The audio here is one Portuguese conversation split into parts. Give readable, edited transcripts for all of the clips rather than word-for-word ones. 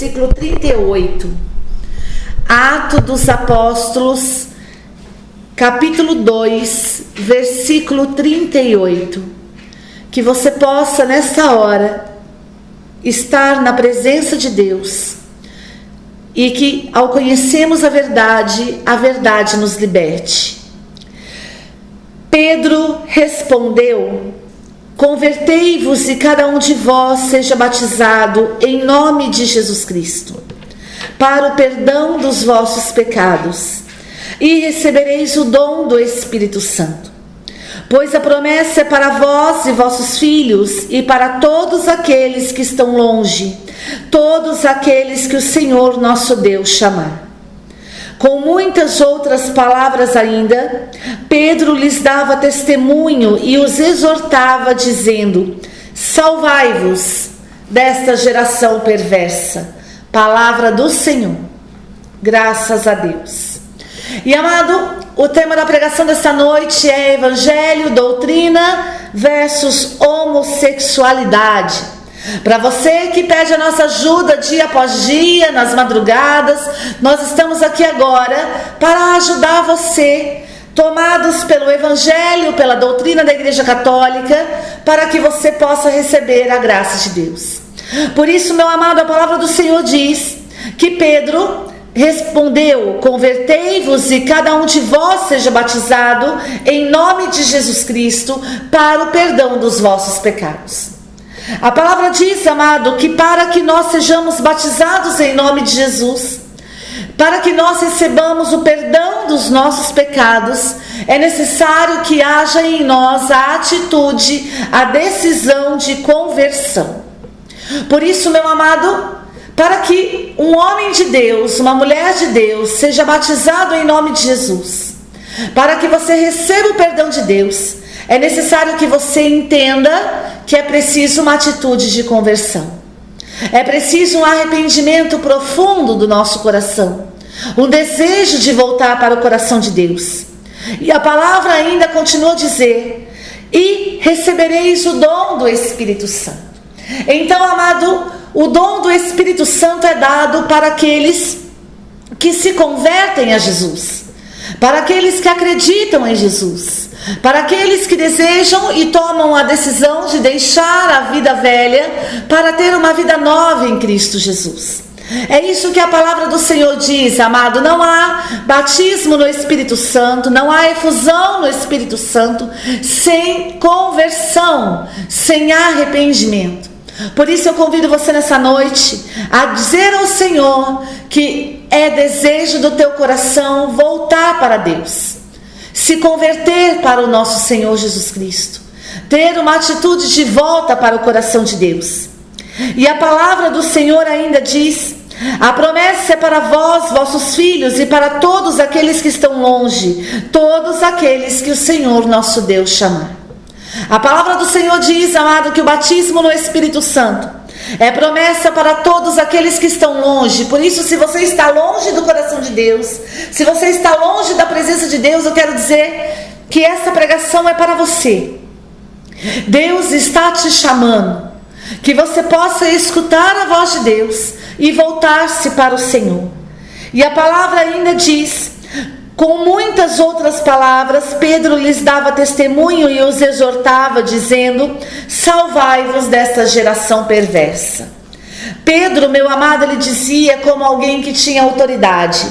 Versículo 38, Atos dos Apóstolos, capítulo 2, versículo 38. Que você possa nessa hora estar na presença de Deus e que ao conhecermos a verdade nos liberte. Pedro respondeu: convertei-vos e cada um de vós seja batizado em nome de Jesus Cristo, para o perdão dos vossos pecados, e recebereis o dom do Espírito Santo. Pois a promessa é para vós e vossos filhos, e para todos aqueles que estão longe, todos aqueles que o Senhor nosso Deus chamar. Com muitas outras palavras ainda, Pedro lhes dava testemunho e os exortava, dizendo: salvai-vos desta geração perversa. Palavra do Senhor. Graças a Deus. E amado, o tema da pregação desta noite é Evangelho, doutrina versus homossexualidade. Para você que pede a nossa ajuda dia após dia, nas madrugadas, nós estamos aqui agora para ajudar você, tomados pelo Evangelho, pela doutrina da Igreja Católica, para que você possa receber a graça de Deus. Por isso, meu amado, a palavra do Senhor diz que Pedro respondeu: convertei-vos e cada um de vós seja batizado em nome de Jesus Cristo para o perdão dos vossos pecados. A palavra diz, amado, que para que nós sejamos batizados em nome de Jesus, para que nós recebamos o perdão dos nossos pecados, é necessário que haja em nós a atitude, a decisão de conversão. Por isso, meu amado, para que um homem de Deus, uma mulher de Deus, seja batizado em nome de Jesus, para que você receba o perdão de Deus, é necessário que você entenda que é preciso uma atitude de conversão. É preciso um arrependimento profundo do nosso coração, um desejo de voltar para o coração de Deus. E a palavra ainda continua a dizer: e recebereis o dom do Espírito Santo. Então, amado, o dom do Espírito Santo é dado para aqueles que se convertem a Jesus, para aqueles que acreditam em Jesus, para aqueles que desejam e tomam a decisão de deixar a vida velha para ter uma vida nova em Cristo Jesus. É isso que a palavra do Senhor diz, amado. Não há batismo no Espírito Santo, não há efusão no Espírito Santo sem conversão, sem arrependimento. Por isso eu convido você nessa noite a dizer ao Senhor que é desejo do teu coração voltar para Deus, se converter para o nosso Senhor Jesus Cristo, ter uma atitude de volta para o coração de Deus. E a palavra do Senhor ainda diz: a promessa é para vós, vossos filhos, e para todos aqueles que estão longe, todos aqueles que o Senhor nosso Deus chamar. A palavra do Senhor diz, amado, que o batismo no Espírito Santo é promessa para todos aqueles que estão longe. Por isso, se você está longe do coração de Deus, se você está longe da presença de Deus, eu quero dizer que essa pregação é para você. Deus está te chamando, que você possa escutar a voz de Deus e voltar-se para o Senhor. E a palavra ainda diz: com muitas outras palavras, Pedro lhes dava testemunho e os exortava, dizendo: salvai-vos desta geração perversa. Pedro, meu amado, ele dizia como alguém que tinha autoridade,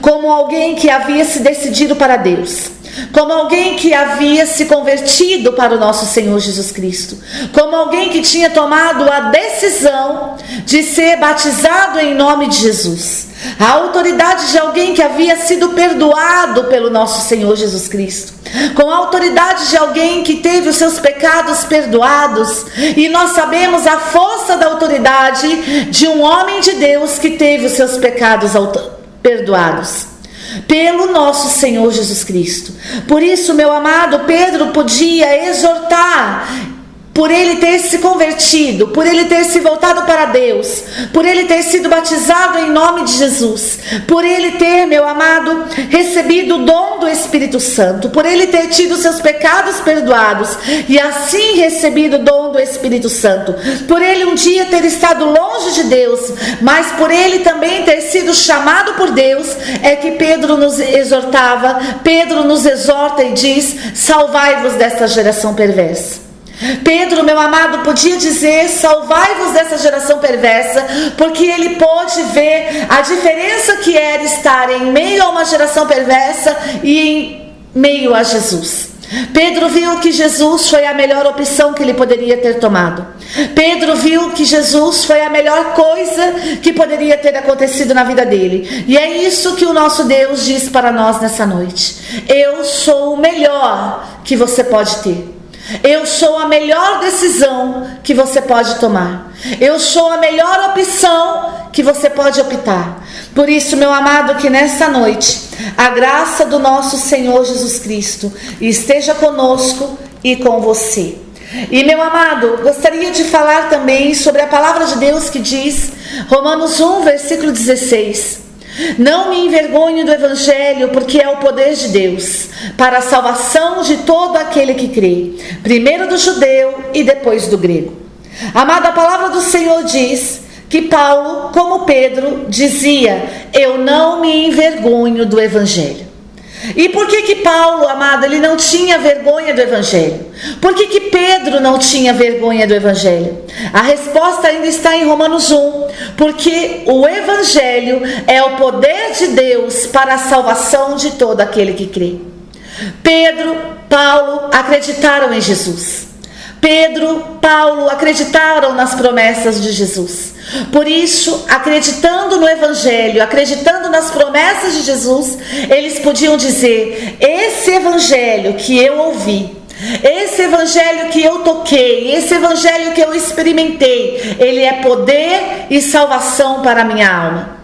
como alguém que havia se decidido para Deus, como alguém que havia se convertido para o nosso Senhor Jesus Cristo, como alguém que tinha tomado a decisão de ser batizado em nome de Jesus. A autoridade de alguém que havia sido perdoado pelo nosso Senhor Jesus Cristo, com a autoridade de alguém que teve os seus pecados perdoados. E nós sabemos a força da autoridade de um homem de Deus que teve os seus pecados perdoados pelo nosso Senhor Jesus Cristo. Por isso, meu amado, Pedro podia exortar, por ele ter se convertido, por ele ter se voltado para Deus, por ele ter sido batizado em nome de Jesus, por ele ter, meu amado, recebido o dom do Espírito Santo, por ele ter tido seus pecados perdoados e assim recebido o dom do Espírito Santo, por ele um dia ter estado longe de Deus, mas por ele também ter sido chamado por Deus, é que Pedro nos exortava, Pedro nos exorta e diz: salvai-vos desta geração perversa. Pedro, meu amado, podia dizer: salvai-vos dessa geração perversa, porque ele pôde ver a diferença que era estar em meio a uma geração perversa e em meio a Jesus. Pedro viu que Jesus foi a melhor opção que ele poderia ter tomado. Pedro viu que Jesus foi a melhor coisa que poderia ter acontecido na vida dele. E é isso que o nosso Deus diz para nós nessa noite: eu sou o melhor que você pode ter. Eu sou a melhor decisão que você pode tomar. Eu sou a melhor opção que você pode optar. Por isso, meu amado, que nesta noite a graça do nosso Senhor Jesus Cristo esteja conosco e com você. E, meu amado, gostaria de falar também sobre a palavra de Deus que diz, Romanos 1, versículo 16: não me envergonho do Evangelho, porque é o poder de Deus para a salvação de todo aquele que crê, primeiro do judeu e depois do grego. Amado, a palavra do Senhor diz que Paulo, como Pedro, dizia: eu não me envergonho do Evangelho. E por que Paulo, amado, ele não tinha vergonha do Evangelho? Por que Pedro não tinha vergonha do Evangelho? A resposta ainda está em Romanos 1, porque o Evangelho é o poder de Deus para a salvação de todo aquele que crê. Pedro, Paulo acreditaram em Jesus. Pedro, Paulo acreditaram nas promessas de Jesus. Por isso, acreditando no Evangelho, acreditando nas promessas de Jesus, eles podiam dizer: esse Evangelho que eu ouvi, esse Evangelho que eu toquei, esse Evangelho que eu experimentei, ele é poder e salvação para a minha alma.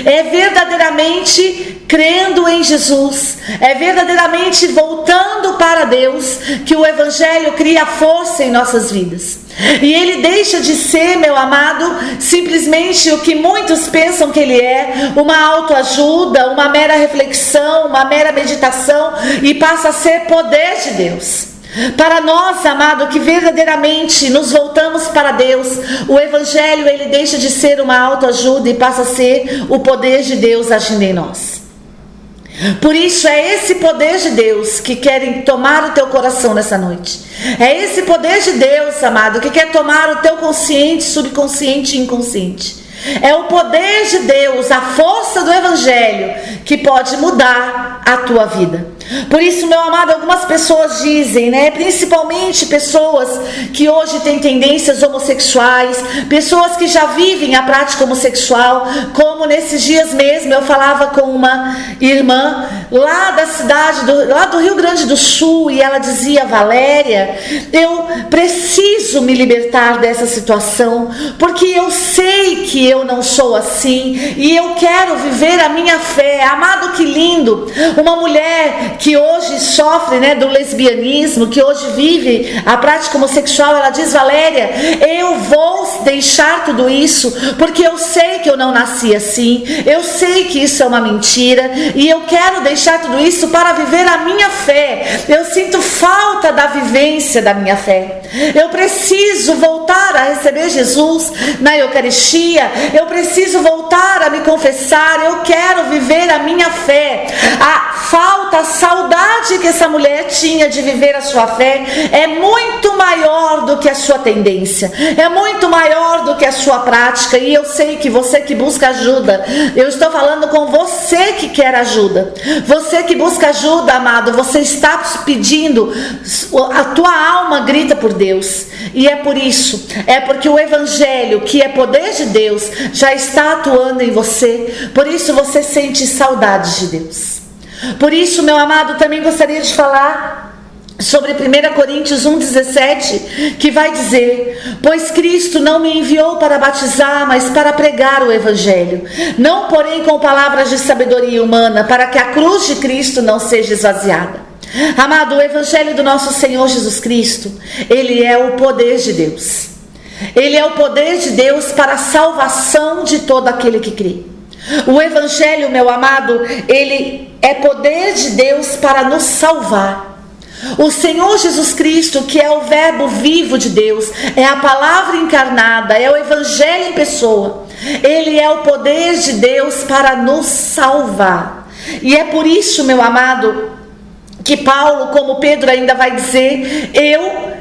É verdadeiramente crendo em Jesus, é verdadeiramente voltando para Deus que o Evangelho cria força em nossas vidas. E ele deixa de ser, meu amado, simplesmente o que muitos pensam que ele é, uma autoajuda, uma mera reflexão, uma mera meditação, e passa a ser poder de Deus. Para nós, amado, que verdadeiramente nos voltamos para Deus, o Evangelho ele deixa de ser uma autoajuda e passa a ser o poder de Deus agindo em nós. Por isso é esse poder de Deus que quer tomar o teu coração nessa noite. É esse poder de Deus, amado, que quer tomar o teu consciente, subconsciente e inconsciente. É o poder de Deus, a força do Evangelho que pode mudar a tua vida. Por isso, meu amado, algumas pessoas dizem, principalmente pessoas que hoje têm tendências homossexuais, pessoas que já vivem a prática homossexual, como nesses dias mesmo eu falava com uma irmã lá da cidade, lá do Rio Grande do Sul, e ela dizia: Valéria, eu preciso me libertar dessa situação, porque eu sei que eu não sou assim, e eu quero viver a minha fé. Amado, que lindo, uma mulher que hoje sofre do lesbianismo, que hoje vive a prática homossexual, ela diz: Valéria, eu vou deixar tudo isso, porque eu sei que eu não nasci assim, eu sei que isso é uma mentira, e eu quero deixar tudo isso para viver a minha fé. Eu sinto falta da vivência da minha fé. Eu preciso voltar a receber Jesus na Eucaristia, eu preciso voltar a me confessar, eu quero viver a minha fé. A falta, a saudade que essa mulher tinha de viver a sua fé é muito maior do que a sua tendência, é muito maior do que a sua prática. E eu sei que você que busca ajuda, eu estou falando com você que quer ajuda, você que busca ajuda, amado, você está pedindo, a tua alma grita por Deus, e é por isso, é porque o Evangelho, que é poder de Deus, já está atuando em você. Por isso você sente saudades de Deus. Por isso, meu amado, também gostaria de falar sobre 1 Coríntios 1,17, que vai dizer: pois Cristo não me enviou para batizar, mas para pregar o Evangelho, não porém com palavras de sabedoria humana, para que a cruz de Cristo não seja esvaziada. Amado, o Evangelho do nosso Senhor Jesus Cristo, ele é o poder de Deus. Ele é o poder de Deus para a salvação de todo aquele que crê. O Evangelho, meu amado, ele é poder de Deus para nos salvar. O Senhor Jesus Cristo, que é o verbo vivo de Deus, é a palavra encarnada, é o Evangelho em pessoa. Ele é o poder de Deus para nos salvar. E é por isso, meu amado, que Paulo, como Pedro ainda vai dizer, eu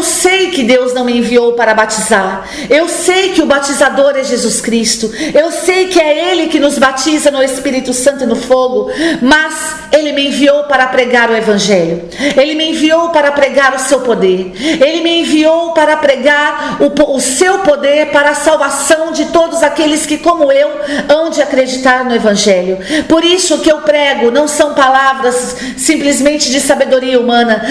sei que Deus não me enviou para batizar. Eu sei que o batizador é Jesus Cristo. Eu sei que é Ele que nos batiza no Espírito Santo e no fogo. Mas Ele me enviou para pregar o Evangelho. Ele me enviou para pregar o seu poder. Ele me enviou para pregar o seu poder para a salvação de todos aqueles que, como eu, hão de acreditar no Evangelho. Por isso que eu prego não são palavras simplesmente de sabedoria humana,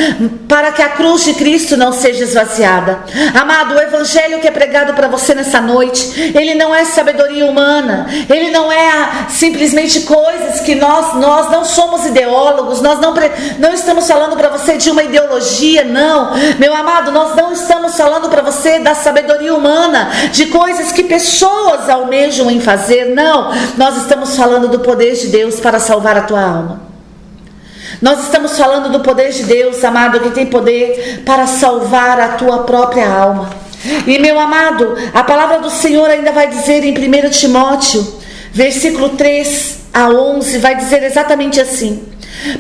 para que a cruz de Cristo não seja esvaziada. Amado, o Evangelho que é pregado para você nessa noite, ele não é sabedoria humana, ele não é simplesmente coisas que nós não somos ideólogos, nós não estamos falando para você de uma ideologia, não, meu amado, nós não estamos falando para você da sabedoria humana, de coisas que pessoas almejam em fazer, não, nós estamos falando do poder de Deus para salvar a tua alma. Nós estamos falando do poder de Deus, amado, que tem poder para salvar a tua própria alma. E, meu amado, a palavra do Senhor ainda vai dizer em 1 Timóteo, versículo 3 a 11, vai dizer exatamente assim: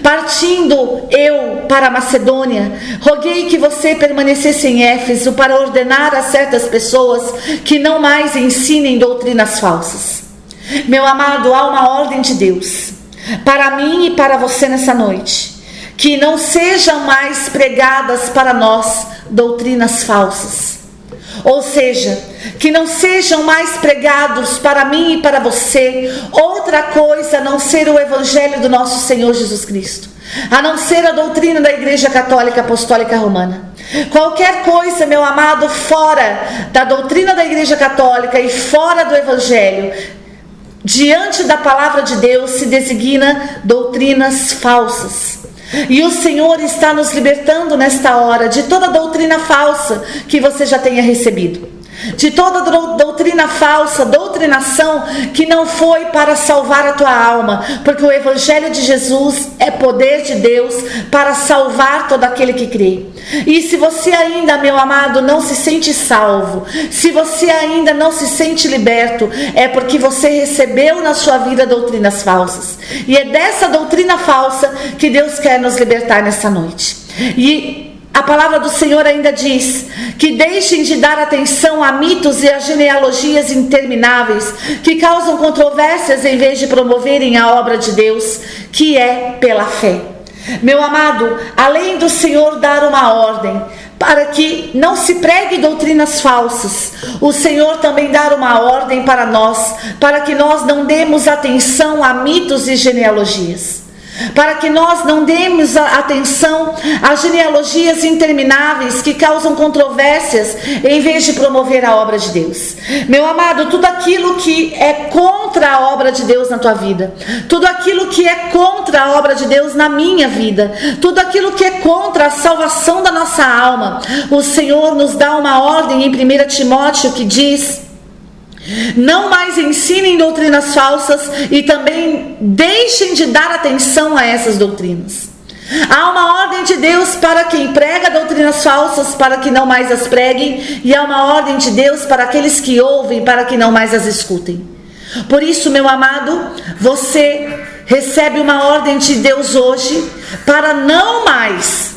partindo eu para a Macedônia, roguei que você permanecesse em Éfeso para ordenar a certas pessoas que não mais ensinem doutrinas falsas. Meu amado, há uma ordem de Deus para mim e para você nessa noite, que não sejam mais pregadas para nós doutrinas falsas. Ou seja, que não sejam mais pregados para mim e para você outra coisa a não ser o Evangelho do nosso Senhor Jesus Cristo, a não ser a doutrina da Igreja Católica Apostólica Romana. Qualquer coisa, meu amado, fora da doutrina da Igreja Católica e fora do Evangelho, diante da palavra de Deus, se designa doutrinas falsas. E o Senhor está nos libertando nesta hora de toda doutrina falsa que você já tenha recebido, de toda doutrina falsa, doutrinação que não foi para salvar a tua alma, porque o Evangelho de Jesus é poder de Deus para salvar todo aquele que crê. E se você ainda, meu amado, não se sente salvo, se você ainda não se sente liberto, é porque você recebeu na sua vida doutrinas falsas, e é dessa doutrina falsa que Deus quer nos libertar nessa noite. E a palavra do Senhor ainda diz que deixem de dar atenção a mitos e a genealogias intermináveis que causam controvérsias em vez de promoverem a obra de Deus, que é pela fé. Meu amado, além do Senhor dar uma ordem para que não se pregue doutrinas falsas, o Senhor também dá uma ordem para nós, para que nós não demos atenção a mitos e genealogias, para que nós não demos atenção a genealogias intermináveis que causam controvérsias em vez de promover a obra de Deus. Meu amado, tudo aquilo que é contra a obra de Deus na tua vida, tudo aquilo que é contra a obra de Deus na minha vida, tudo aquilo que é contra a salvação da nossa alma, o Senhor nos dá uma ordem em 1 Timóteo que diz: não mais ensinem doutrinas falsas e também deixem de dar atenção a essas doutrinas. Há uma ordem de Deus para quem prega doutrinas falsas, para que não mais as preguem, e há uma ordem de Deus para aqueles que ouvem, para que não mais as escutem. Por isso, meu amado, você recebe uma ordem de Deus hoje para não mais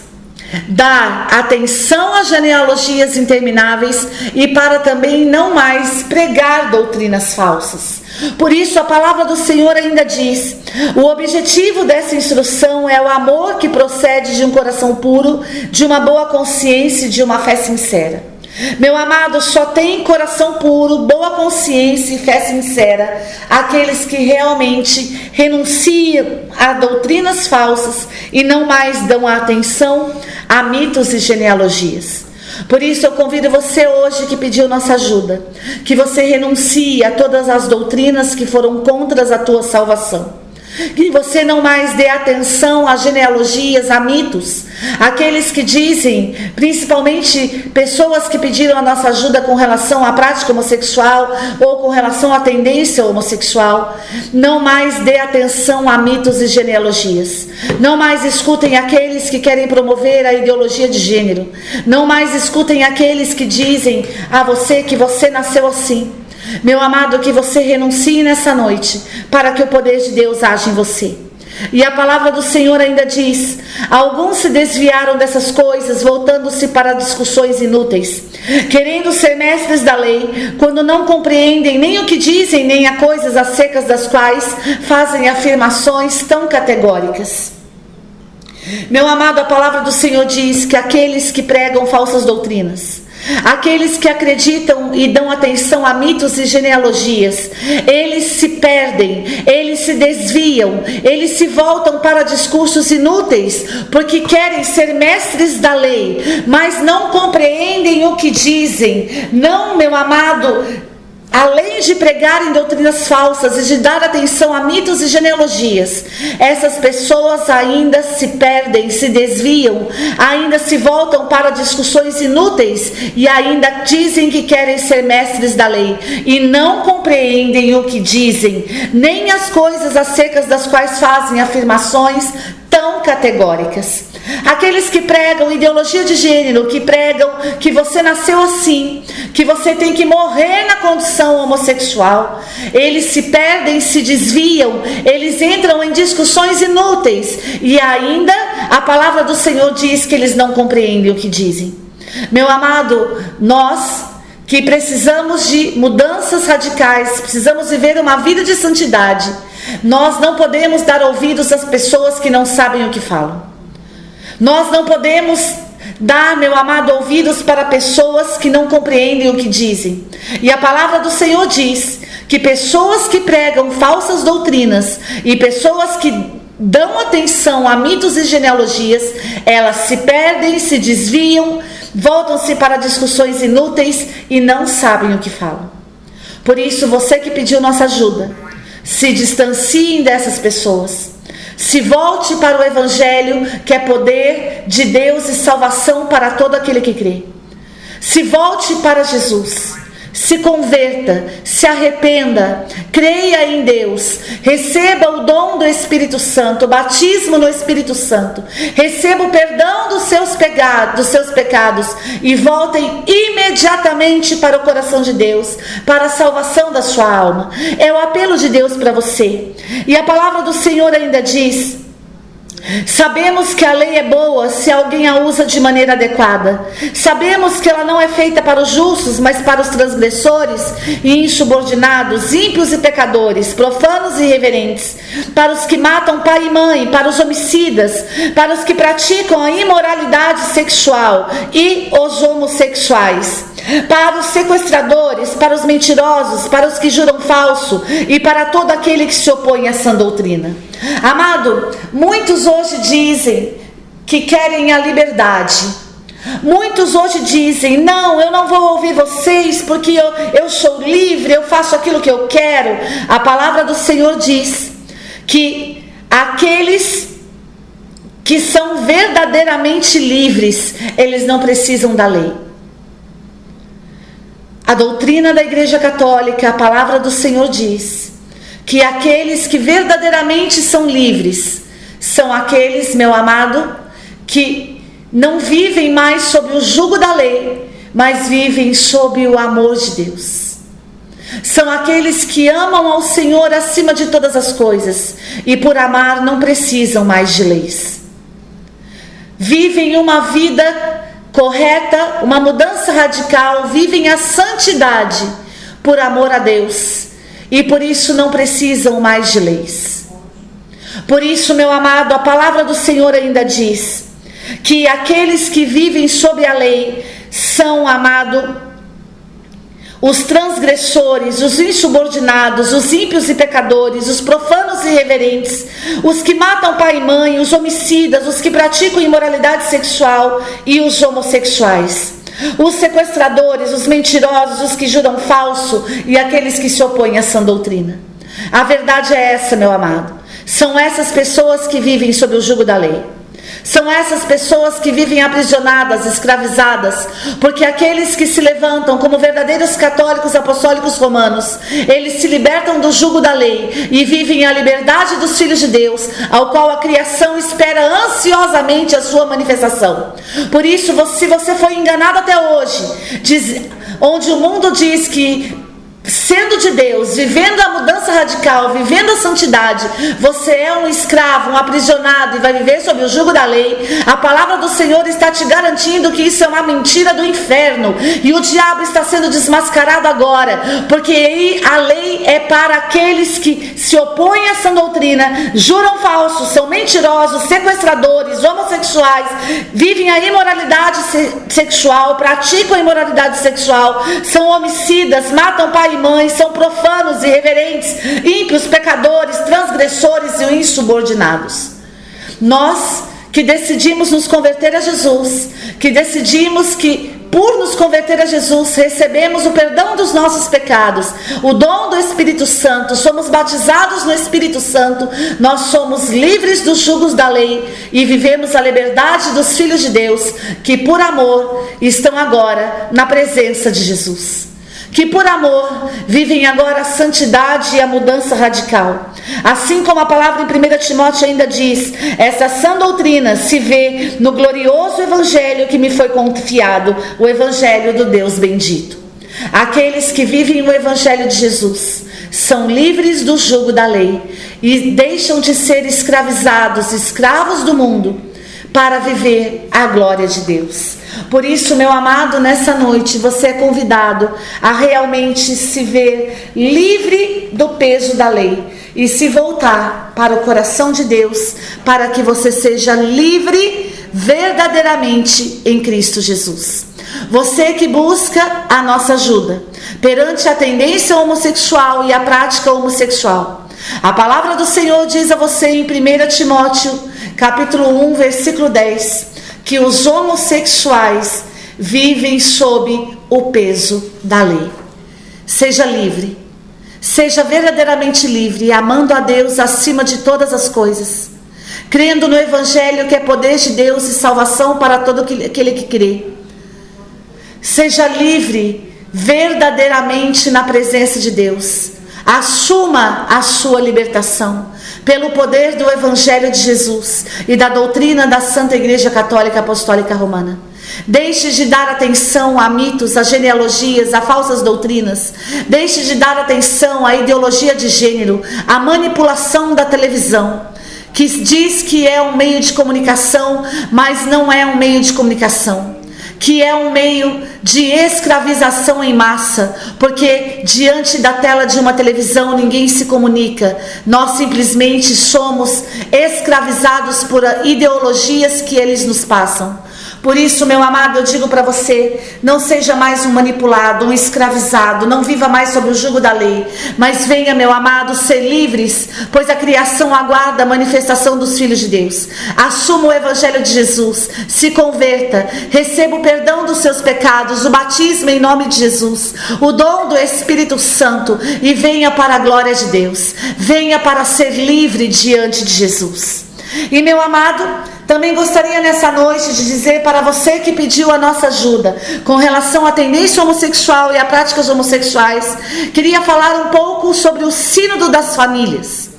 dar atenção às genealogias intermináveis e para também não mais pregar doutrinas falsas. Por isso a palavra do Senhor ainda diz: o objetivo dessa instrução é o amor que procede de um coração puro, de uma boa consciência e de uma fé sincera. Meu amado, só tem coração puro, boa consciência e fé sincera aqueles que realmente renunciam a doutrinas falsas e não mais dão atenção a mitos e genealogias. Por isso eu convido você hoje que pediu nossa ajuda, que você renuncie a todas as doutrinas que foram contra a tua salvação. Que você não mais dê atenção a genealogias, a mitos. Aqueles que dizem, principalmente pessoas que pediram a nossa ajuda com relação à prática homossexual ou com relação à tendência homossexual. Não mais dê atenção a mitos e genealogias. Não mais escutem aqueles que querem promover a ideologia de gênero. Não mais escutem aqueles que dizem a você que você nasceu assim. Meu amado, que você renuncie nessa noite para que o poder de Deus age em você. E a palavra do Senhor ainda diz: alguns se desviaram dessas coisas, voltando-se para discussões inúteis, querendo ser mestres da lei, quando não compreendem nem o que dizem, nem a coisas acerca das quais fazem afirmações tão categóricas. Meu amado, a palavra do Senhor diz que aqueles que pregam falsas doutrinas, aqueles que acreditam e dão atenção a mitos e genealogias, eles se perdem, eles se desviam, eles se voltam para discursos inúteis, porque querem ser mestres da lei, mas não compreendem o que dizem. Não, meu amado, além de pregarem doutrinas falsas e de dar atenção a mitos e genealogias, essas pessoas ainda se perdem, se desviam, ainda se voltam para discussões inúteis e ainda dizem que querem ser mestres da lei e não compreendem o que dizem, nem as coisas acerca das quais fazem afirmações tão categóricas. Aqueles que pregam ideologia de gênero, que pregam que você nasceu assim, que você tem que morrer na condição homossexual, eles se perdem, se desviam, eles entram em discussões inúteis e ainda a palavra do Senhor diz que eles não compreendem o que dizem. Meu amado, nós que precisamos de mudanças radicais, precisamos viver uma vida de santidade, nós não podemos dar ouvidos às pessoas que não sabem o que falam. Nós não podemos dar, meu amado, ouvidos para pessoas que não compreendem o que dizem. E a palavra do Senhor diz que pessoas que pregam falsas doutrinas e pessoas que dão atenção a mitos e genealogias, elas se perdem, se desviam, voltam-se para discussões inúteis e não sabem o que falam. Por isso, você que pediu nossa ajuda, se distanciem dessas pessoas. Se volte para o Evangelho, que é poder de Deus e salvação para todo aquele que crê. Se volte para Jesus. Se converta, se arrependa, creia em Deus, receba o dom do Espírito Santo, o batismo no Espírito Santo, receba o perdão dos seus pecados e voltem imediatamente para o coração de Deus, para a salvação da sua alma. É o apelo de Deus para você. E a palavra do Senhor ainda diz: sabemos que a lei é boa se alguém a usa de maneira adequada. Sabemos que ela não é feita para os justos, mas para os transgressores e insubordinados, ímpios e pecadores, profanos e irreverentes, para os que matam pai e mãe, para os homicidas, para os que praticam a imoralidade sexual e os homossexuais, para os sequestradores, para os mentirosos, para os que juram falso e para todo aquele que se opõe a essa doutrina. Amado, muitos hoje dizem que querem a liberdade. Muitos hoje dizem: não, eu não vou ouvir vocês porque eu sou livre, eu faço aquilo que eu quero. A palavra do Senhor diz que aqueles que são verdadeiramente livres, eles não precisam da lei. A doutrina da Igreja Católica, a palavra do Senhor diz que aqueles que verdadeiramente são livres são aqueles, meu amado, que não vivem mais sob o jugo da lei, mas vivem sob o amor de Deus. São aqueles que amam ao Senhor acima de todas as coisas e por amar não precisam mais de leis. Vivem uma vida correta, uma mudança radical, vivem a santidade por amor a Deus e por isso não precisam mais de leis. Por isso, meu amado, a palavra do Senhor ainda diz que aqueles que vivem sob a lei são, amado, os transgressores, os insubordinados, os ímpios e pecadores, os profanos e irreverentes, os que matam pai e mãe, os homicidas, os que praticam imoralidade sexual e os homossexuais, os sequestradores, os mentirosos, os que juram falso e aqueles que se opõem à sã doutrina. A verdade é essa, meu amado. São essas pessoas que vivem sob o jugo da lei. São essas pessoas que vivem aprisionadas, escravizadas, porque aqueles que se levantam como verdadeiros católicos apostólicos romanos, eles se libertam do jugo da lei e vivem a liberdade dos filhos de Deus, ao qual a criação espera ansiosamente a sua manifestação. Por isso, se você foi enganado até hoje, onde o mundo diz que sendo de Deus, vivendo a mudança radical, vivendo a santidade, você é um escravo, um aprisionado e vai viver sob o jugo da lei, a palavra do Senhor está te garantindo que isso é uma mentira do inferno, e o diabo está sendo desmascarado agora, porque aí a lei é para aqueles que se opõem a essa doutrina, juram falsos, são mentirosos, sequestradores, homossexuais, vivem a imoralidade sexual, praticam a imoralidade sexual, são homicidas, matam pai e mãe, são profanos, irreverentes, ímpios, pecadores, transgressores e insubordinados. Nós que decidimos nos converter a Jesus, que decidimos que por nos converter a Jesus, recebemos o perdão dos nossos pecados, o dom do Espírito Santo, somos batizados no Espírito Santo, nós somos livres dos jugos da lei e vivemos a liberdade dos filhos de Deus, que por amor estão agora na presença de Jesus. Que por amor vivem agora a santidade e a mudança radical. Assim como a palavra em 1 Timóteo ainda diz, essa sã doutrina se vê no glorioso evangelho que me foi confiado, o evangelho do Deus bendito. Aqueles que vivem o evangelho de Jesus são livres do jugo da lei e deixam de ser escravizados, escravos do mundo, para viver a glória de Deus. Por isso, meu amado, nessa noite você é convidado a realmente se ver livre do peso da lei e se voltar para o coração de Deus, para que você seja livre verdadeiramente em Cristo Jesus. Você que busca a nossa ajuda perante a tendência homossexual e a prática homossexual, a palavra do Senhor diz a você em 1 Timóteo, capítulo 1, versículo 10, que os homossexuais vivem sob o peso da lei. Seja livre, seja verdadeiramente livre, amando a Deus acima de todas as coisas, crendo no Evangelho que é poder de Deus e salvação para todo aquele que crê. Seja livre verdadeiramente na presença de Deus. Assuma a sua libertação pelo poder do Evangelho de Jesus e da doutrina da Santa Igreja Católica Apostólica Romana. Deixe de dar atenção a mitos, a genealogias, a falsas doutrinas. Deixe de dar atenção à ideologia de gênero, à manipulação da televisão, que diz que é um meio de comunicação, mas não é um meio de comunicação, que é um meio de escravização em massa, porque diante da tela de uma televisão ninguém se comunica, nós simplesmente somos escravizados por ideologias que eles nos passam. Por isso, meu amado, eu digo para você, não seja mais um manipulado, um escravizado, não viva mais sob o jugo da lei, mas venha, meu amado, ser livres, pois a criação aguarda a manifestação dos filhos de Deus. Assuma o Evangelho de Jesus, se converta, receba o perdão dos seus pecados, o batismo em nome de Jesus, o dom do Espírito Santo e venha para a glória de Deus, venha para ser livre diante de Jesus. E meu amado, também gostaria nessa noite de dizer para você que pediu a nossa ajuda com relação à tendência homossexual e a práticas homossexuais, queria falar um pouco sobre o sínodo das famílias.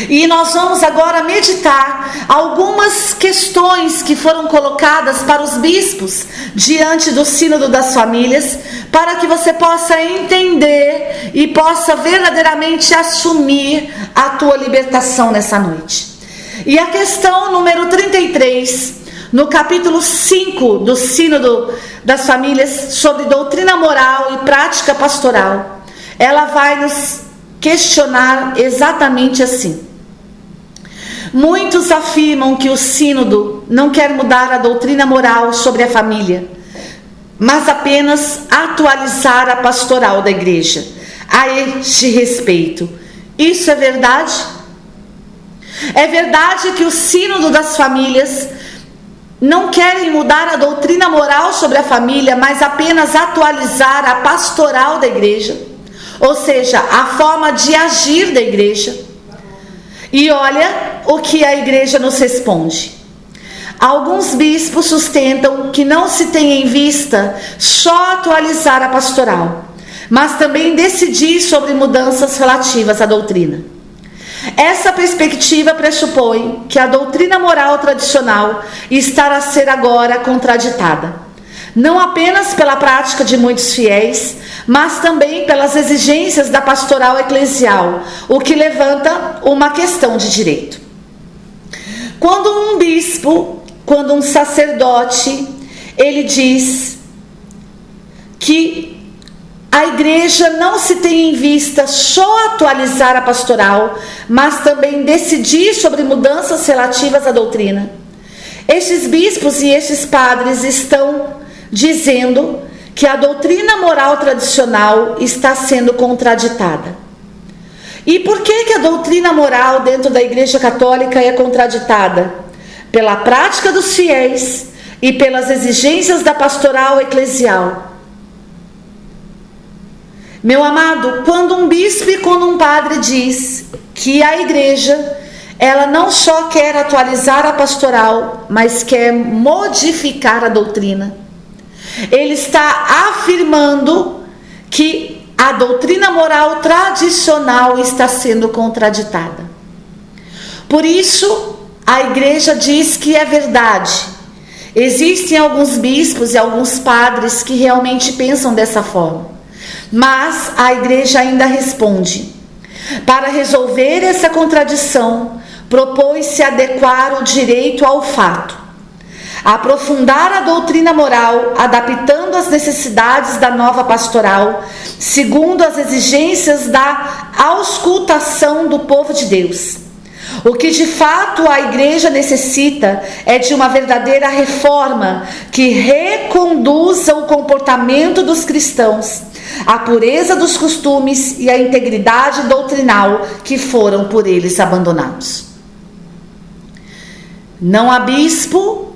E nós vamos agora meditar algumas questões que foram colocadas para os bispos diante do sínodo das famílias, para que você possa entender e possa verdadeiramente assumir a tua libertação nessa noite. E a questão número 33, no capítulo 5 do Sínodo das Famílias, sobre doutrina moral e prática pastoral, ela vai nos questionar exatamente assim. Muitos afirmam que o Sínodo não quer mudar a doutrina moral sobre a família, mas apenas atualizar a pastoral da igreja a este respeito. Isso é verdade? É verdade que o sínodo das famílias não querem mudar a doutrina moral sobre a família, mas apenas atualizar a pastoral da igreja, ou seja, a forma de agir da igreja. E olha o que a igreja nos responde. Alguns bispos sustentam que não se tem em vista só atualizar a pastoral, mas também decidir sobre mudanças relativas à doutrina. Essa perspectiva pressupõe que a doutrina moral tradicional está a ser agora contraditada, não apenas pela prática de muitos fiéis, mas também pelas exigências da pastoral eclesial, o que levanta uma questão de direito. Quando um bispo, quando um sacerdote, ele diz que a igreja não se tem em vista só atualizar a pastoral, mas também decidir sobre mudanças relativas à doutrina. Estes bispos e estes padres estão dizendo que a doutrina moral tradicional está sendo contraditada. E por que a doutrina moral dentro da Igreja Católica é contraditada? Pela prática dos fiéis e pelas exigências da pastoral eclesial. Meu amado, quando um bispo e quando um padre diz que a igreja, ela não só quer atualizar a pastoral, mas quer modificar a doutrina, ele está afirmando que a doutrina moral tradicional está sendo contraditada. Por isso, a igreja diz que é verdade. Existem alguns bispos e alguns padres que realmente pensam dessa forma. Mas a igreja ainda responde. Para resolver essa contradição, propôs-se adequar o direito ao fato, aprofundar a doutrina moral, adaptando as necessidades da nova pastoral, segundo as exigências da auscultação do povo de Deus. O que de fato a igreja necessita é de uma verdadeira reforma que reconduza o comportamento dos cristãos, a pureza dos costumes e a integridade doutrinal que foram por eles abandonados. Não há bispo,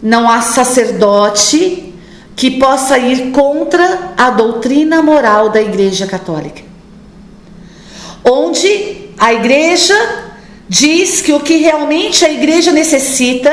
não há sacerdote que possa ir contra a doutrina moral da Igreja Católica, onde a igreja diz que o que realmente a igreja necessita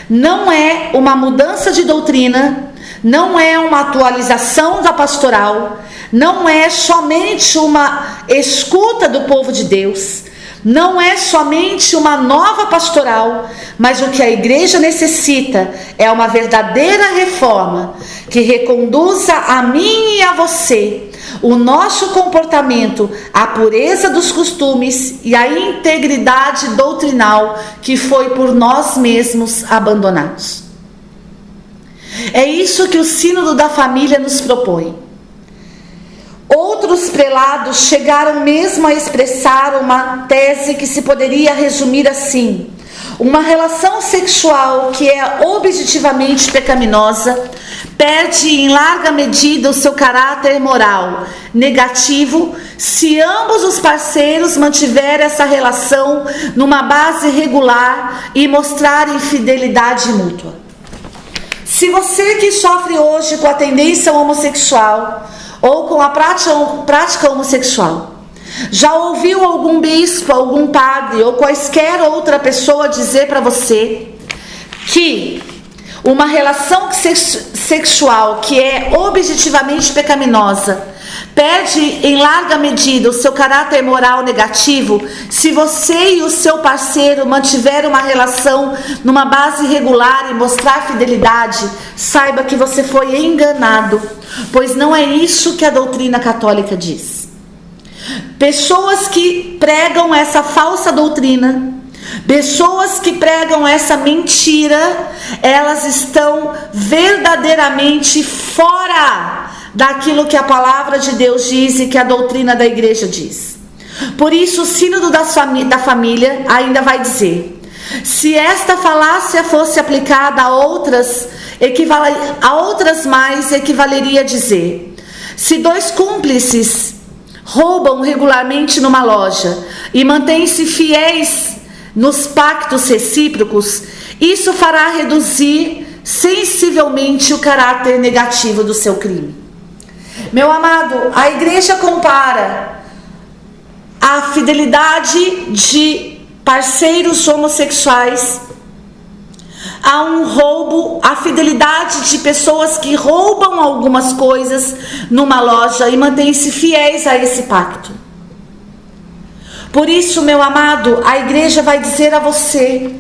não é uma mudança de doutrina, não é uma atualização da pastoral, não é somente uma escuta do povo de Deus, não é somente uma nova pastoral, mas o que a igreja necessita é uma verdadeira reforma que reconduza a mim e a você o nosso comportamento, a pureza dos costumes e a integridade doutrinal que foi por nós mesmos abandonados. É isso que o Sínodo da Família nos propõe. Outros prelados chegaram mesmo a expressar uma tese que se poderia resumir assim: uma relação sexual que é objetivamente pecaminosa perde em larga medida o seu caráter moral negativo se ambos os parceiros mantiverem essa relação numa base regular e mostrarem fidelidade mútua. Se você que sofre hoje com a tendência homossexual ou com a prática homossexual, já ouviu algum bispo, algum padre ou quaisquer outra pessoa dizer para você que uma relação sexual que é objetivamente pecaminosa perde em larga medida o seu caráter moral negativo se você e o seu parceiro mantiverem uma relação numa base regular e mostrar fidelidade? Saiba que você foi enganado, pois não é isso que a doutrina católica diz. Pessoas que pregam essa falsa doutrina, pessoas que pregam essa mentira, elas estão verdadeiramente fora daquilo que a palavra de Deus diz e que a doutrina da igreja diz. Por isso o Sínodo da Família ainda vai dizer: se esta falácia fosse aplicada a outras mais, equivaleria a dizer: se dois cúmplices roubam regularmente numa loja e mantêm-se fiéis nos pactos recíprocos, isso fará reduzir sensivelmente o caráter negativo do seu crime. Meu amado, a igreja compara a fidelidade de parceiros homossexuais, há um roubo, a fidelidade de pessoas que roubam algumas coisas numa loja e mantêm-se fiéis a esse pacto. Por isso, meu amado, a igreja vai dizer a você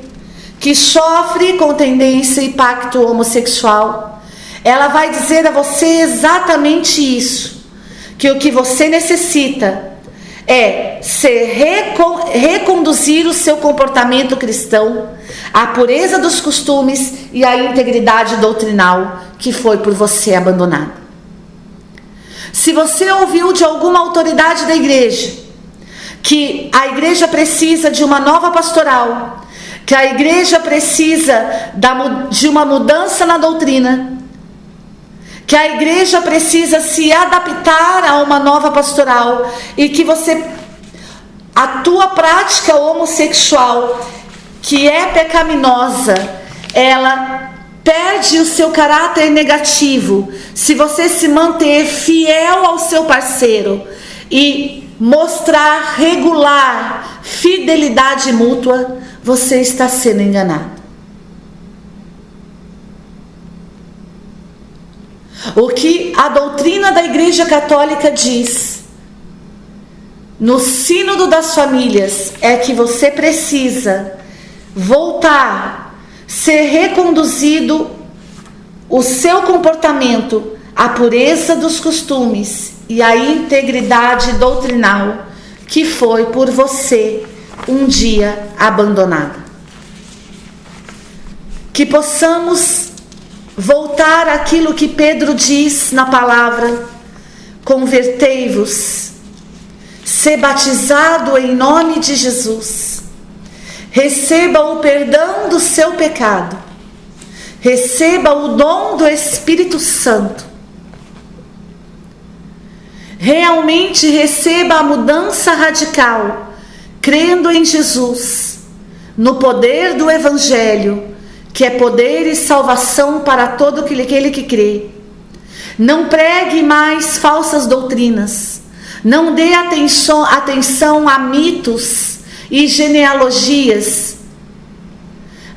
que sofre com tendência e pacto homossexual, ela vai dizer a você exatamente isso, que o que você necessita é reconduzir o seu comportamento cristão, a pureza dos costumes e a integridade doutrinal que foi por você abandonada. Se você ouviu de alguma autoridade da igreja que a igreja precisa de uma nova pastoral, que a igreja precisa de uma mudança na doutrina, que a igreja precisa se adaptar a uma nova pastoral e que a tua prática homossexual, que é pecaminosa, ela perde o seu caráter negativo se você se manter fiel ao seu parceiro e mostrar regular fidelidade mútua, você está sendo enganado. O que a doutrina da Igreja Católica diz no Sínodo das Famílias é que você precisa voltar, ser reconduzido o seu comportamento à pureza dos costumes e à integridade doutrinal que foi por você um dia abandonada. Que possamos voltar àquilo que Pedro diz na palavra: convertei-vos, ser batizado em nome de Jesus, receba o perdão do seu pecado, receba o dom do Espírito Santo, realmente receba a mudança radical, crendo em Jesus, no poder do Evangelho, que é poder e salvação para todo aquele que crê. Não pregue mais falsas doutrinas, não dê atenção a mitos e genealogias,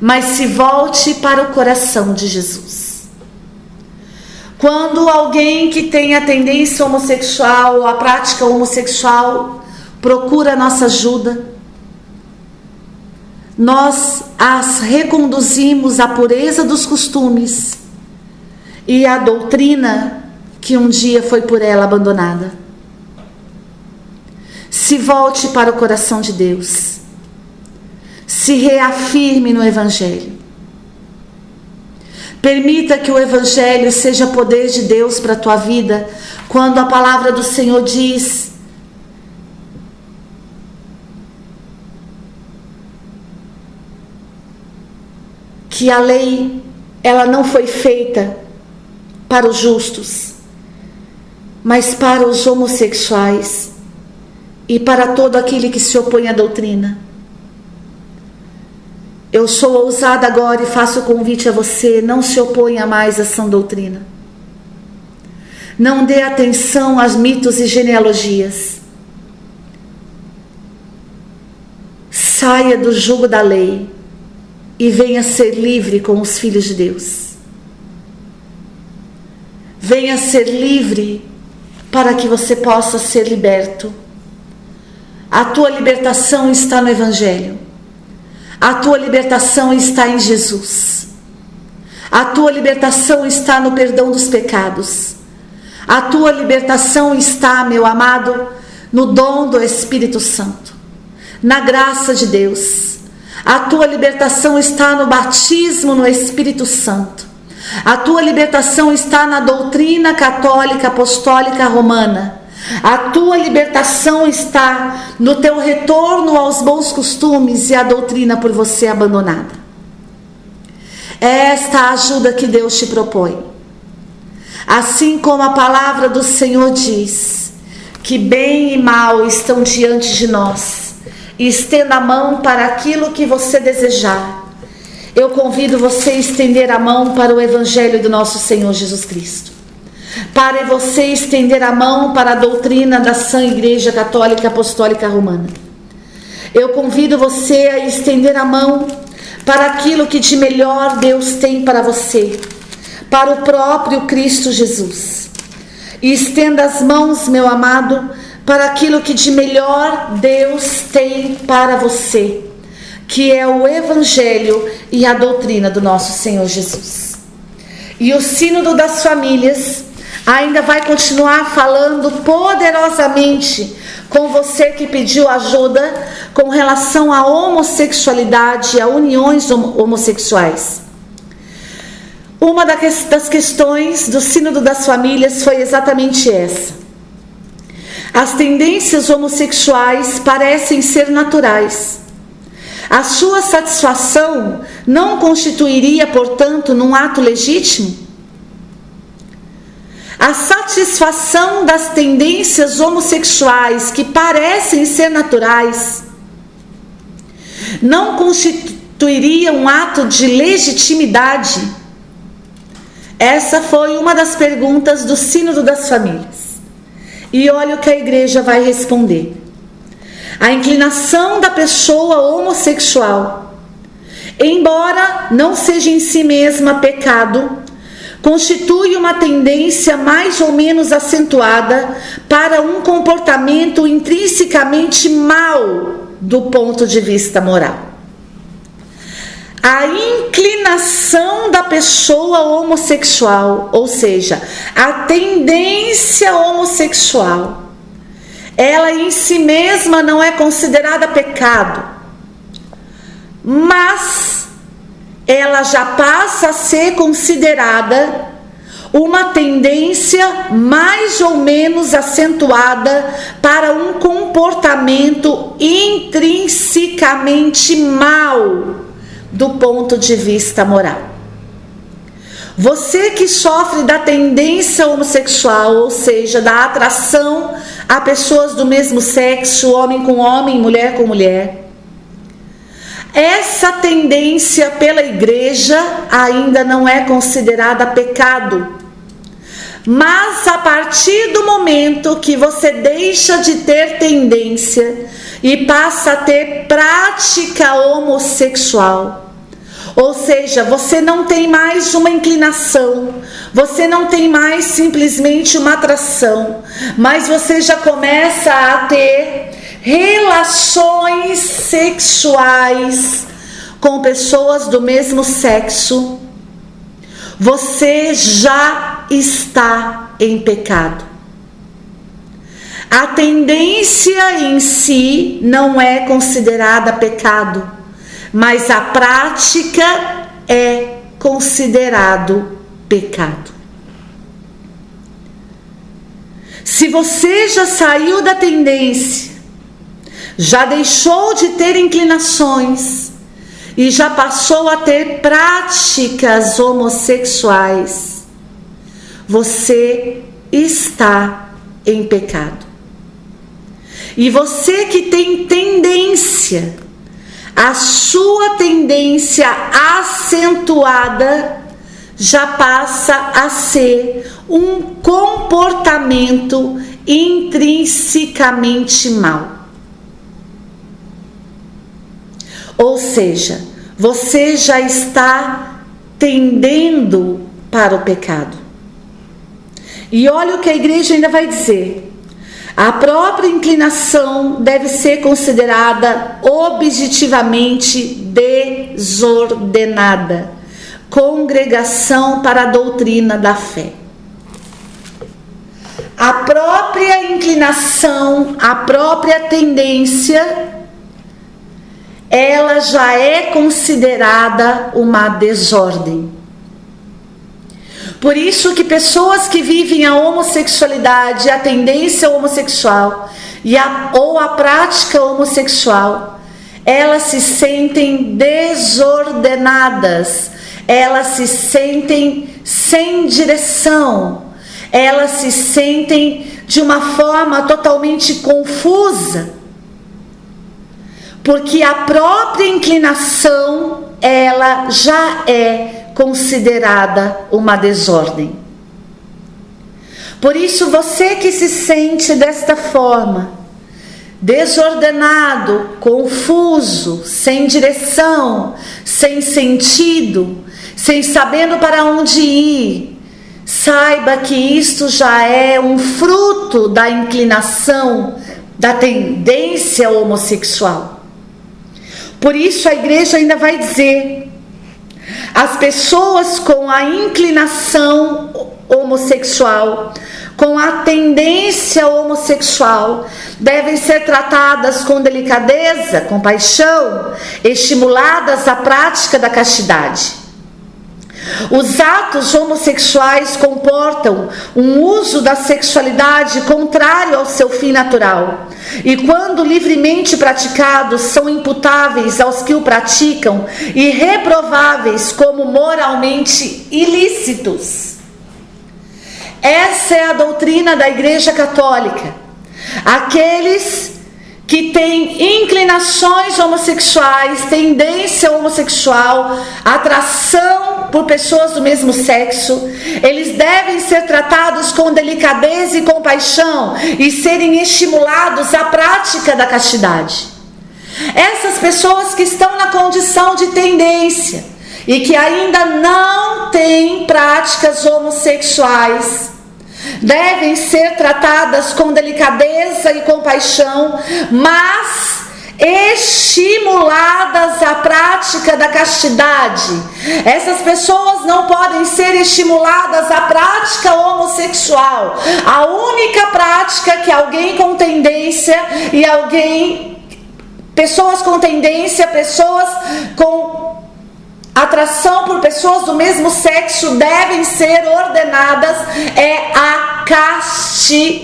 mas se volte para o coração de Jesus. Quando alguém que tem a tendência homossexual ou a prática homossexual procura nossa ajuda, nós as reconduzimos à pureza dos costumes e à doutrina que um dia foi por ela abandonada. Se volte para o coração de Deus, se reafirme no Evangelho, permita que o Evangelho seja poder de Deus para a tua vida, quando a palavra do Senhor diz que a lei, ela não foi feita para os justos, mas para os homossexuais e para todo aquele que se opõe à doutrina. Eu sou ousada agora e faço o convite a você: não se oponha mais à sã doutrina. Não dê atenção aos mitos e genealogias. Saia do jugo da lei e venha ser livre com os filhos de Deus. Venha ser livre para que você possa ser liberto. A tua libertação está no Evangelho. A tua libertação está em Jesus. A tua libertação está no perdão dos pecados. A tua libertação está, meu amado, no dom do Espírito Santo, na graça de Deus. A tua libertação está no batismo no Espírito Santo. A tua libertação está na doutrina católica apostólica romana. A tua libertação está no teu retorno aos bons costumes e à doutrina por você abandonada. É esta a ajuda que Deus te propõe. Assim como a palavra do Senhor diz que bem e mal estão diante de nós, e estenda a mão para aquilo que você desejar, eu convido você a estender a mão para o Evangelho do nosso Senhor Jesus Cristo, para você estender a mão para a doutrina da Sã Igreja Católica Apostólica Romana. Eu convido você a estender a mão para aquilo que de melhor Deus tem para você, para o próprio Cristo Jesus. E estenda as mãos, meu amado, para aquilo que de melhor Deus tem para você, que é o Evangelho e a doutrina do nosso Senhor Jesus. E o Sínodo das Famílias ainda vai continuar falando poderosamente com você que pediu ajuda com relação à homossexualidade e a uniões homossexuais. Uma das questões do Sínodo das Famílias foi exatamente essa. As tendências homossexuais parecem ser naturais. A sua satisfação não constituiria, portanto, num ato legítimo? A satisfação das tendências homossexuais que parecem ser naturais não constituiria um ato de legitimidade? Essa foi uma das perguntas do Sínodo das Famílias. E olha o que a igreja vai responder. A inclinação da pessoa homossexual, embora não seja em si mesma pecado, constitui uma tendência mais ou menos acentuada para um comportamento intrinsecamente mau do ponto de vista moral. A inclinação da pessoa homossexual, ou seja, a tendência homossexual, ela em si mesma não é considerada pecado, mas ela já passa a ser considerada uma tendência mais ou menos acentuada para um comportamento intrinsecamente mau do ponto de vista moral. Você que sofre da tendência homossexual, ou seja, da atração a pessoas do mesmo sexo, homem com homem, mulher com mulher, essa tendência pela igreja ainda não é considerada pecado. Mas a partir do momento que você deixa de ter tendência e passa a ter prática homossexual, ou seja, você não tem mais uma inclinação, você não tem mais simplesmente uma atração, mas você já começa a ter relações sexuais com pessoas do mesmo sexo, você já está em pecado. A tendência em si não é considerada pecado, mas a prática é considerado pecado. Se você já saiu da tendência, já deixou de ter inclinações e já passou a ter práticas homossexuais, você está em pecado. E você que tem tendência, a sua tendência acentuada já passa a ser um comportamento intrinsecamente mau. Ou seja, você já está tendendo para o pecado. E olha o que a igreja ainda vai dizer. A própria inclinação deve ser considerada objetivamente desordenada, congregação para a doutrina da fé. A própria inclinação, a própria tendência, ela já é considerada uma desordem. Por isso que pessoas que vivem a homossexualidade, a tendência homossexual ou a prática homossexual, elas se sentem desordenadas, elas se sentem sem direção, elas se sentem de uma forma totalmente confusa, porque a própria inclinação, ela já é considerada uma desordem. Por isso, você que se sente desta forma, desordenado, confuso, sem direção, sem sentido, sem sabendo para onde ir, saiba que isto já é um fruto da inclinação, da tendência homossexual. Por isso a igreja ainda vai dizer: as pessoas com a inclinação homossexual, com a tendência homossexual, devem ser tratadas com delicadeza, compaixão, estimuladas à prática da castidade. Os atos homossexuais comportam um uso da sexualidade contrário ao seu fim natural, e quando livremente praticados, são imputáveis aos que o praticam e reprováveis como moralmente ilícitos. Essa é a doutrina da Igreja Católica. Aqueles que têm inclinações homossexuais, tendência homossexual, atração por pessoas do mesmo sexo, eles devem ser tratados com delicadeza e compaixão e serem estimulados à prática da castidade. Essas pessoas que estão na condição de tendência e que ainda não têm práticas homossexuais, devem ser tratadas com delicadeza e compaixão, mas estimuladas à prática da castidade. Essas pessoas não podem ser estimuladas à prática homossexual. A única prática que alguém com tendência e pessoas com tendência, pessoas com atração por pessoas do mesmo sexo devem ser ordenadas é a castidade.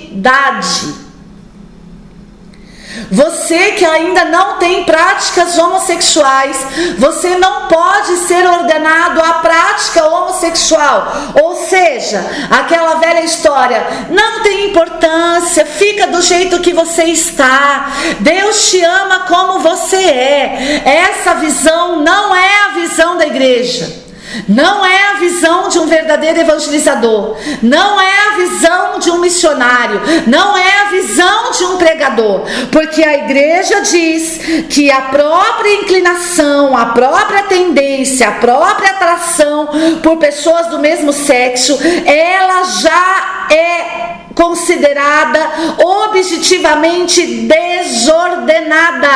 Você que ainda não tem práticas homossexuais, você não pode ser ordenado à prática homossexual. Ou seja, aquela velha história: não tem importância, fica do jeito que você está, Deus te ama como você é. Essa visão não é a visão da igreja. Não é a visão de um verdadeiro evangelizador, não é a visão de um missionário, não é a visão de um pregador, porque a igreja diz que a própria inclinação, a própria tendência, a própria atração por pessoas do mesmo sexo, ela já é considerada objetivamente desordenada,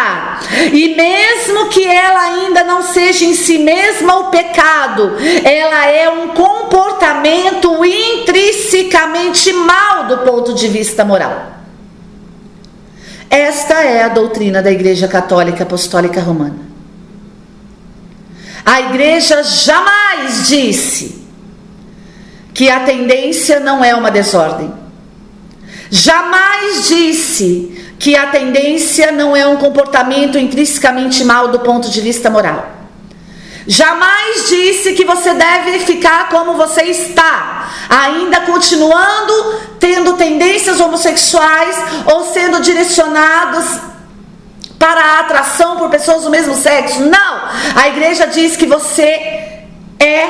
e mesmo que ela ainda não seja em si mesma o pecado, ela é um comportamento intrinsecamente mau do ponto de vista moral. Esta é a doutrina da Igreja Católica Apostólica Romana. A igreja jamais disse que a tendência não é uma desordem. Jamais disse que a tendência não é um comportamento intrinsecamente mau do ponto de vista moral. Jamais disse que você deve ficar como você está, ainda continuando tendo tendências homossexuais ou sendo direcionados para a atração por pessoas do mesmo sexo. Não! A igreja diz que você é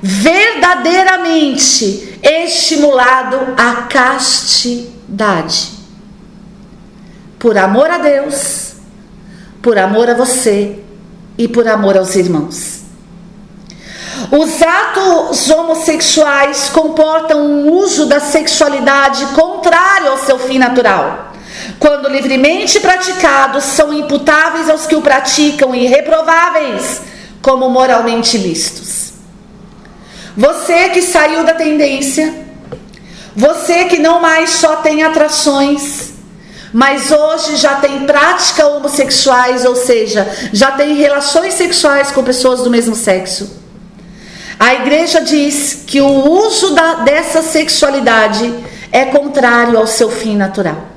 verdadeiramente estimulado à castidade. Por amor a Deus, por amor a você e por amor aos irmãos. Os atos homossexuais comportam um uso da sexualidade contrário ao seu fim natural. Quando livremente praticados, são imputáveis aos que o praticam e reprováveis como moralmente ilícitos. Você que saiu da tendência, você que não mais só tem atrações, mas hoje já tem práticas homossexuais, ou seja, já tem relações sexuais com pessoas do mesmo sexo. A igreja diz que o uso dessa sexualidade é contrário ao seu fim natural.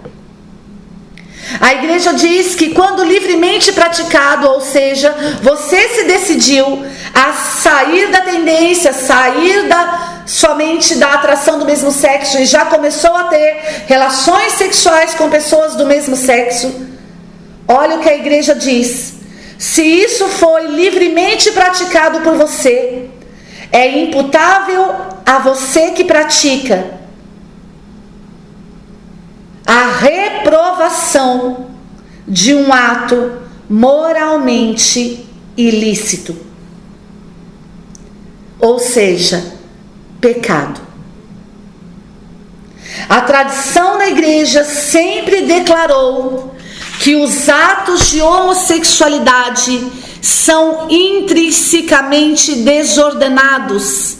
A igreja diz que quando livremente praticado, ou seja, você se decidiu a sair da tendência, sair somente da atração do mesmo sexo e já começou a ter relações sexuais com pessoas do mesmo sexo, olha o que a igreja diz: se isso foi livremente praticado por você, é imputável a você que pratica a reprovação de um ato moralmente ilícito, ou seja, pecado. A tradição da igreja sempre declarou que os atos de homossexualidade são intrinsecamente desordenados,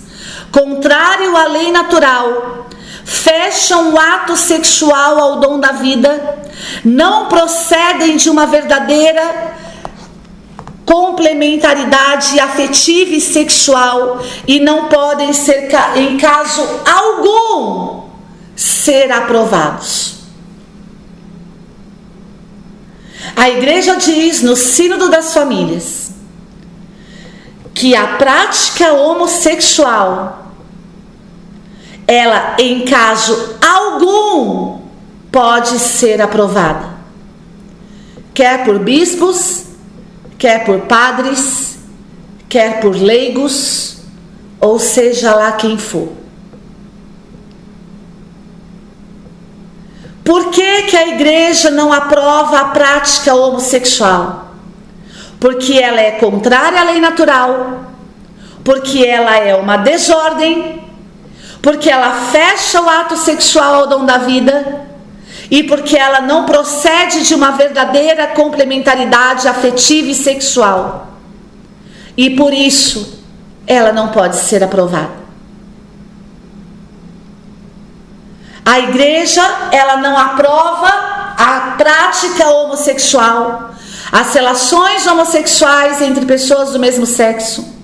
contrário à lei natural, fecham o ato sexual ao dom da vida, não procedem de uma verdadeira complementaridade afetiva e sexual e não podem ser, em caso algum, ser aprovados. A igreja diz no Sínodo das Famílias que a prática homossexual, ela em caso algum pode ser aprovada, quer por bispos, quer por padres, quer por leigos, ou seja lá quem for. Por que a igreja não aprova a prática homossexual? Porque ela é contrária à lei natural, porque ela é uma desordem, porque ela fecha o ato sexual ao dom da vida e porque ela não procede de uma verdadeira complementaridade afetiva e sexual. E por isso ela não pode ser aprovada. A igreja, ela não aprova a prática homossexual, as relações homossexuais entre pessoas do mesmo sexo,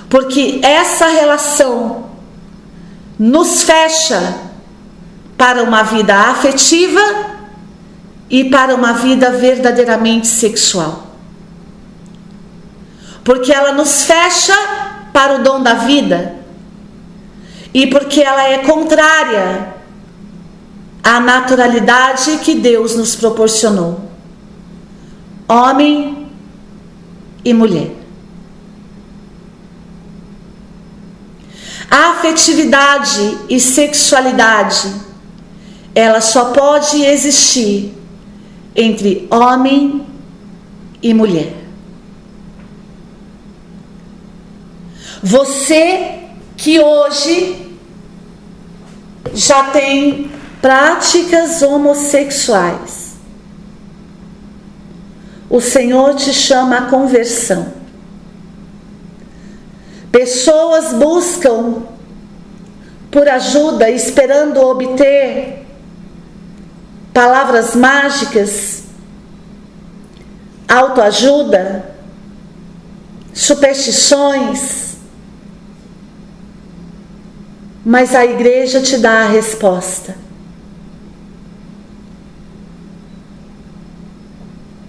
porque essa relação nos fecha para uma vida afetiva e para uma vida verdadeiramente sexual. Porque ela nos fecha para o dom da vida e porque ela é contrária à naturalidade que Deus nos proporcionou, homem e mulher. A afetividade e sexualidade, ela só pode existir entre homem e mulher. Você que hoje já tem práticas homossexuais, o Senhor te chama à conversão. Pessoas buscam por ajuda, esperando obter palavras mágicas, autoajuda, superstições, mas a igreja te dá a resposta.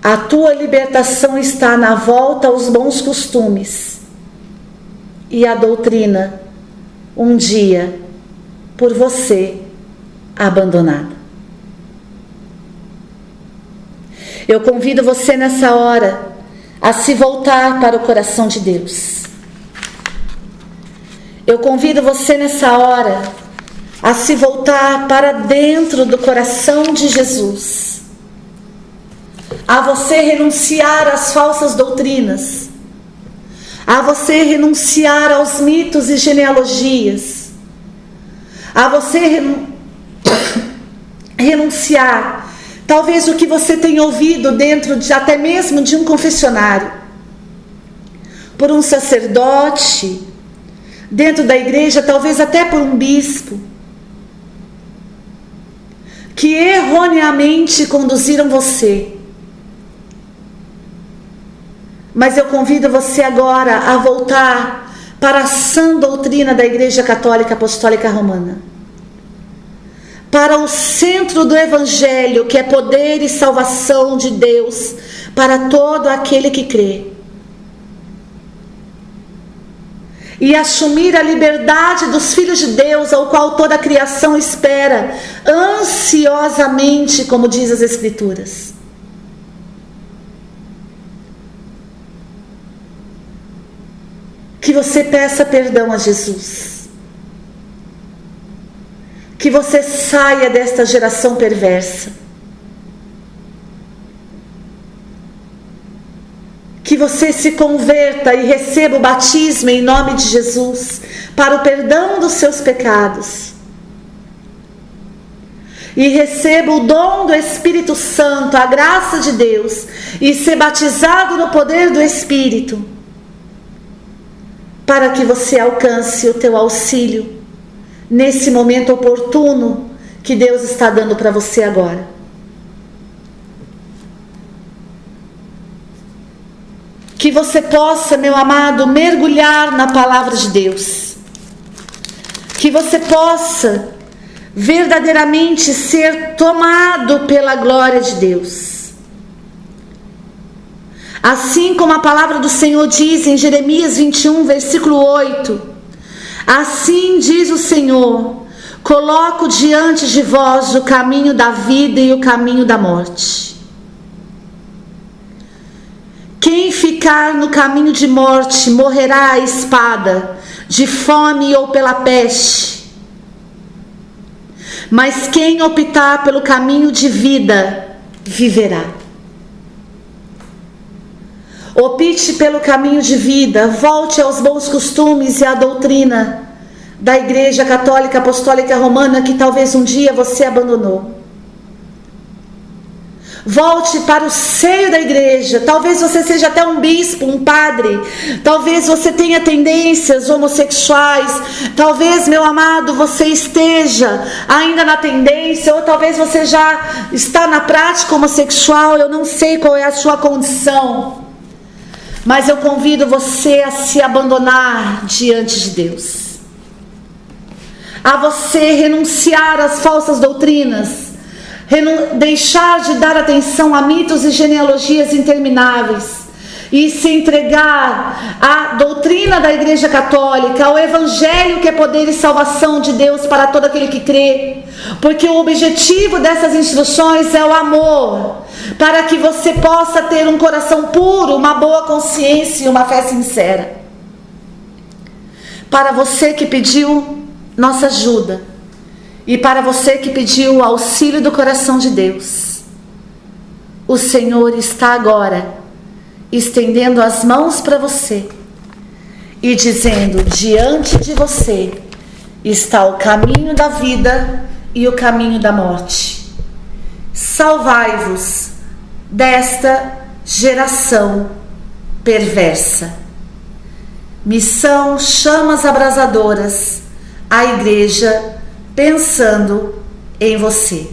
A tua libertação está na volta aos bons costumes e a doutrina, um dia, por você, abandonada. Eu convido você nessa hora a se voltar para o coração de Deus. Eu convido você nessa hora a se voltar para dentro do coração de Jesus, a você renunciar às falsas doutrinas, a você renunciar aos mitos e genealogias, a você renunciar talvez o que você tem ouvido dentro de até mesmo de um confessionário, por um sacerdote, dentro da igreja, talvez até por um bispo, que erroneamente conduziram você. Mas eu convido você agora a voltar para a sã doutrina da Igreja Católica Apostólica Romana, para o centro do Evangelho, que é poder e salvação de Deus para todo aquele que crê, e assumir a liberdade dos filhos de Deus, ao qual toda a criação espera ansiosamente, como diz as Escrituras. Que você peça perdão a Jesus, que você saia desta geração perversa, Que você se converta e receba o batismo em nome de Jesus para o perdão dos seus pecados. E receba o dom do Espírito Santo, a graça de Deus, e ser batizado no poder do Espírito, para que você alcance o teu auxílio nesse momento oportuno que Deus está dando para você agora. Que você possa, meu amado, mergulhar na palavra de Deus. Que você possa verdadeiramente ser tomado pela glória de Deus. Assim como a palavra do Senhor diz em Jeremias 21, versículo 8: assim diz o Senhor: coloco diante de vós o caminho da vida e o caminho da morte. Quem ficar no caminho de morte morrerá à espada, de fome ou pela peste. Mas quem optar pelo caminho de vida, viverá. Opte pelo caminho de vida, volte aos bons costumes e à doutrina da Igreja Católica Apostólica Romana que talvez um dia você abandonou. Volte para o seio da igreja. Talvez você seja até um bispo, um padre. Talvez você tenha tendências homossexuais. Talvez, meu amado, você esteja ainda na tendência, ou talvez você já está na prática homossexual. Eu não sei qual é a sua condição, mas eu convido você a se abandonar diante de Deus, a você renunciar às falsas doutrinas, deixar de dar atenção a mitos e genealogias intermináveis e se entregar à doutrina da Igreja Católica, ao Evangelho que é poder e salvação de Deus para todo aquele que crê, porque o objetivo dessas instruções é o amor, para que você possa ter um coração puro, uma boa consciência e uma fé sincera. Para você que pediu nossa ajuda, e para você que pediu o auxílio do coração de Deus, o Senhor está agora estendendo as mãos para você e dizendo: diante de você está o caminho da vida e o caminho da morte. Salvai-vos desta geração perversa. Missão Chamas Abrasadoras, a igreja pensando em você.